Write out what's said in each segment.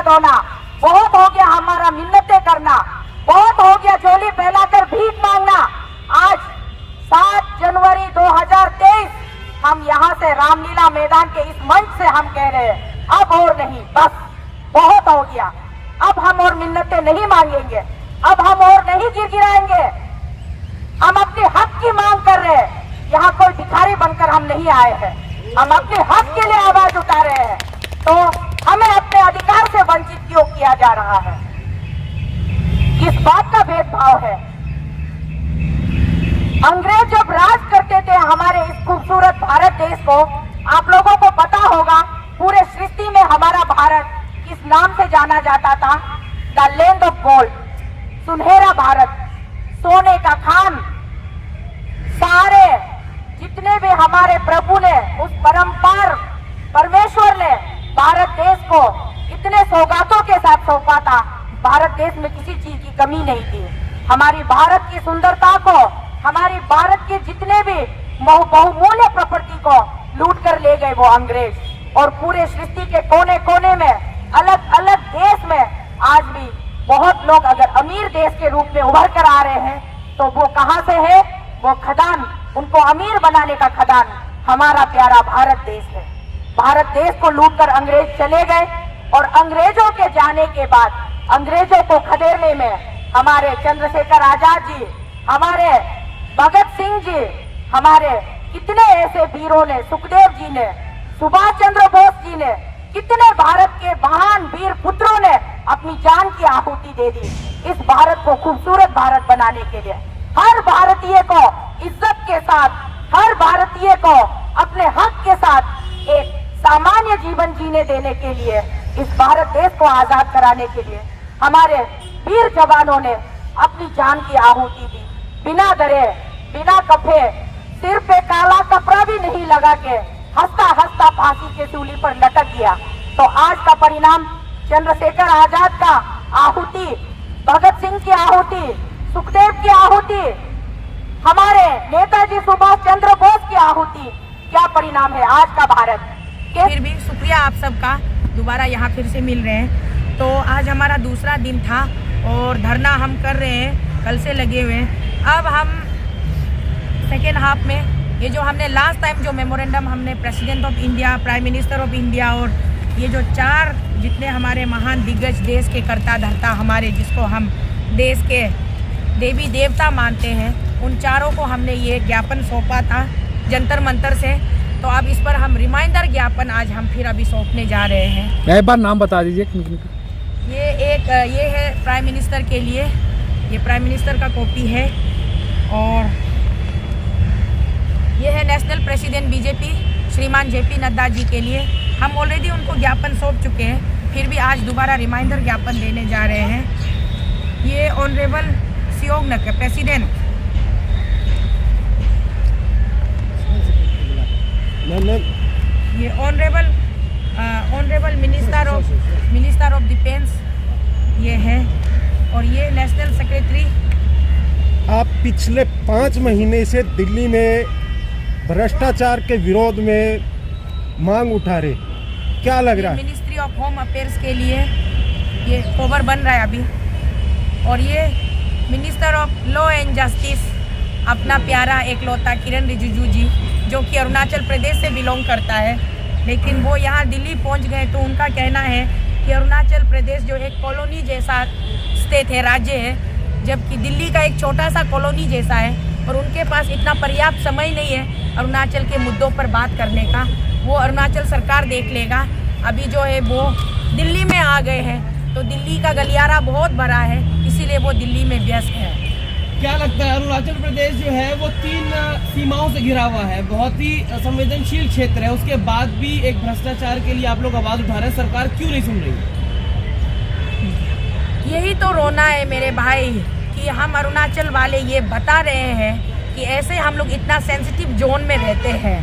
धोना, बहुत हो गया हमारा मिन्नतें करना, बहुत हो गया झोली फैलाकर भीख मांगना। आज 7 जनवरी 2023 हम यहाँ से रामलीला मैदान के इस मंच से हम कह रहे हैं, अब और नहीं, बस बहुत हो गया। अब हम और मिन्नतें नहीं मांगेंगे, अब हम और नहीं गिड़गिड़ाएंगे। हम अपने हक की मांग कर रहे हैं। यहाँ कोई भिखारी बनकर हम नहीं आए हैं, हम अपने हक के लिए आवाज उठा रहे हैं। तो हमें अपने अधिकार से वंचित क्यों किया जा रहा है? किस बात का भेदभाव है? अंग्रेज जब राज करते थे हमारे इस खूबसूरत भारत देश को, आप लोगों को पता होगा पूरे सृष्टि में हमारा भारत किस नाम से जाना जाता था? द लैंड ऑफ गोल्ड, सुनहरा भारत, सोने का खान। सारे जितने भी हमारे प्रभु ने, उस परम्पार परमेश्वर ने भारत देश को इतने सौगातों के साथ सौंपा था। भारत देश में किसी चीज की कमी नहीं थी। हमारी भारत की सुंदरता को, हमारी भारत के जितने भी बहुमूल्य प्रॉपर्टी को लूट कर ले गए वो अंग्रेज। और पूरे सृष्टि के कोने कोने में, अलग अलग देश में आज भी बहुत लोग अगर अमीर देश के रूप में उभर कर आ रहे हैं, तो वो कहां से है? वो खदान, उनको अमीर बनाने का खदान हमारा प्यारा भारत देश है। भारत देश को लूटकर अंग्रेज चले गए और अंग्रेजों के जाने के बाद, अंग्रेजों को खदेड़ने में हमारे चंद्रशेखर आजाद जी, हमारे भगत सिंह जी, हमारे कितने ऐसे वीरों ने, सुखदेव जी ने, सुभाष चंद्र बोस जी ने, कितने भारत के महान वीर पुत्रों ने अपनी जान की आहुति दे दी इस भारत को खूबसूरत भारत बनाने के लिए। हर भारतीय को इज्जत के साथ, हर भारतीय को अपने हक के साथ एक सामान्य जीवन जीने देने के लिए, इस भारत देश को आजाद कराने के लिए हमारे वीर जवानों ने अपनी जान की आहुति दी। बिना डरे, बिना कफे, सिर पे काला कपड़ा भी नहीं लगा के हंसता हंसता फांसी के सूली पर लटक गया। तो आज का परिणाम चंद्रशेखर आजाद का आहुति, भगत सिंह की आहुति, सुखदेव की आहुति, हमारे नेताजी सुभाष चंद्र बोस की आहुति, क्या परिणाम है आज का भारत के? फिर भी शुक्रिया आप सबका, दोबारा यहाँ फिर से मिल रहे हैं। तो आज हमारा दूसरा दिन था और धरना हम कर रहे हैं, कल से लगे हुए हैं। अब हम सेकेंड हाफ में, ये जो हमने लास्ट टाइम जो मेमोरेंडम हमने president of India, prime minister of India और ये जो 4 जितने हमारे महान दिग्गज देश के कर्ता धर्ता हमारे, जिसको हम देश के देवी देवता मानते हैं, उन चारों को हमने ये ज्ञापन सौंपा था जंतर मंतर से। तो अब इस पर हम रिमाइंडर ज्ञापन आज हम फिर अभी सौंपने जा रहे हैं। एक बार नाम बता दीजिए। ये है प्राइम मिनिस्टर के लिए, ये प्राइम मिनिस्टर का कॉपी है। और ये है नेशनल प्रेसिडेंट बीजेपी श्रीमान जेपी नड्डा जी के लिए। हम ऑलरेडी उनको ज्ञापन सौंप चुके हैं, फिर भी आज दोबारा रिमाइंडर ज्ञापन देने जा रहे हैं। ये ऑनरेबल सियोग्नक प्रेसिडेंट, ये ऑनरेबल मिनिस्टर ऑफ डिफेंस ये है। और ये नेशनल सेक्रेटरी। आप पिछले 5 महीने से दिल्ली में भ्रष्टाचार के विरोध में मांग उठा रहे, क्या लग रहा है? मिनिस्ट्री ऑफ होम अफेयर्स के लिए ये ओवर बन रहा है अभी। और ये minister of law and justice, अपना प्यारा एकलौता किरण रिजिजू जी, जो कि अरुणाचल प्रदेश से बिलोंग करता है, लेकिन वो यहाँ दिल्ली पहुँच गए। तो उनका कहना है कि अरुणाचल प्रदेश जो एक कॉलोनी जैसा स्टेट है, राज्य है, जबकि दिल्ली का एक छोटा सा कॉलोनी जैसा है, और उनके पास इतना पर्याप्त समय नहीं है अरुणाचल के मुद्दों पर बात करने का। वो अरुणाचल सरकार देख लेगा। अभी जो है वो दिल्ली में आ गए हैं, तो दिल्ली का गलियारा बहुत बड़ा है, इसीलिए वो दिल्ली में व्यस्त है। क्या लगता है, अरुणाचल प्रदेश जो है वो 3 सीमाओं से घिरा हुआ है, बहुत ही संवेदनशील क्षेत्र है, उसके बाद भी एक भ्रष्टाचार के लिए आप लोग आवाज उठा रहे हैं, सरकार क्यों नहीं सुन रही? यही तो रोना है मेरे भाई कि हम अरुणाचल वाले ये बता रहे हैं कि ऐसे हम लोग इतना सेंसिटिव जोन में रहते हैं,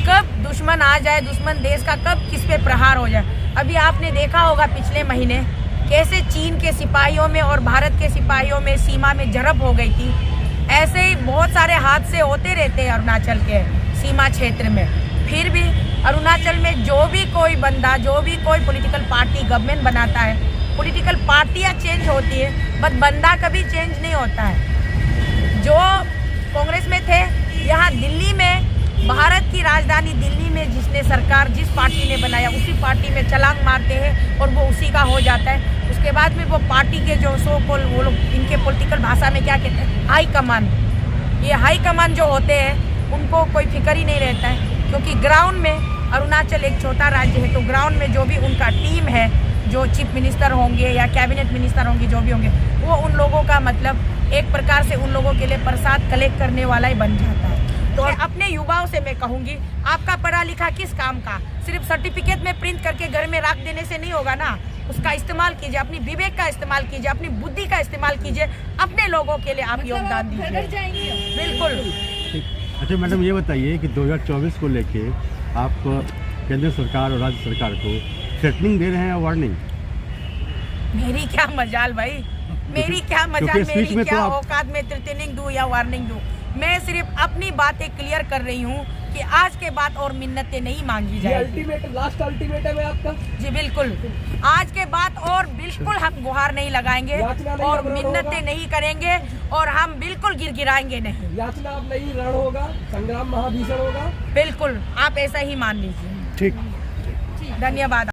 कब दुश्मन आ जाए, दुश्मन देश का कब किस पे प्रहार हो जाए। अभी आपने देखा होगा पिछले महीने कैसे चीन के सिपाहियों में और भारत के सिपाहियों में सीमा में झड़प हो गई थी। ऐसे ही बहुत सारे हादसे होते रहते हैं अरुणाचल के सीमा क्षेत्र में। फिर भी अरुणाचल में जो भी कोई बंदा, जो भी कोई पॉलिटिकल पार्टी गवर्नमेंट बनाता है, पॉलिटिकल पार्टियाँ चेंज होती है, बट बंदा कभी चेंज नहीं होता है। जो कांग्रेस में थे, यहाँ दिल्ली में, भारत की राजधानी दिल्ली में जिसने सरकार, जिस पार्टी ने बनाया, उसी पार्टी में छलांग मारते हैं और वो उसी का हो जाता है। उसके बाद में वो पार्टी के जो सो कॉल, वो लोग इनके पॉलिटिकल भाषा में क्या कहते हैं, हाई कमान। ये हाई कमान जो होते हैं उनको कोई फिक्र ही नहीं रहता है, क्योंकि ग्राउंड में अरुणाचल एक छोटा राज्य है, तो ग्राउंड में जो भी उनका टीम है, जो चीफ मिनिस्टर होंगे या कैबिनेट मिनिस्टर होंगे, जो भी होंगे, वो उन लोगों का मतलब एक प्रकार से उन लोगों के लिए प्रसाद कलेक्ट करने वाला ही बन जाता है। तो अपने युवाओं से मैं कहूँगी, आपका पढ़ा लिखा किस काम का? सिर्फ सर्टिफिकेट में प्रिंट करके घर में रख देने से नहीं होगा ना। उसका इस्तेमाल कीजिए, अपनी विवेक का इस्तेमाल कीजिए, अपनी बुद्धि का इस्तेमाल कीजिए, अपने लोगों के लिए आप योगदान दीजिए। बिल्कुल। अच्छा मैडम, ये बताइए कि 2024 को लेके आप केंद्र सरकार और राज्य सरकार को थ्रेटनिंग दे रहे हैं या वार्निंग? मेरी क्या मजाल भाई, मेरी क्या मजाल, मेरी क्या औकात में थ्रेटनिंग दूं या वार्निंग दूं? मैं सिर्फ अपनी बातें क्लियर कर रही हूँ कि आज के बाद और मिन्नतें नहीं मांगी जाएगी। लास्ट अल्टीमेटम है आपका? जी बिल्कुल, आज के बाद और बिल्कुल हम गुहार नहीं लगाएंगे और मिन्नतें नहीं करेंगे और हम बिल्कुल गिड़गिड़ाएंगे नहीं। याचना अब नहीं, रण होगा, संग्राम महाभीषण होगा। बिल्कुल, आप ऐसा ही मान लीजिए। ठीक। धन्यवाद।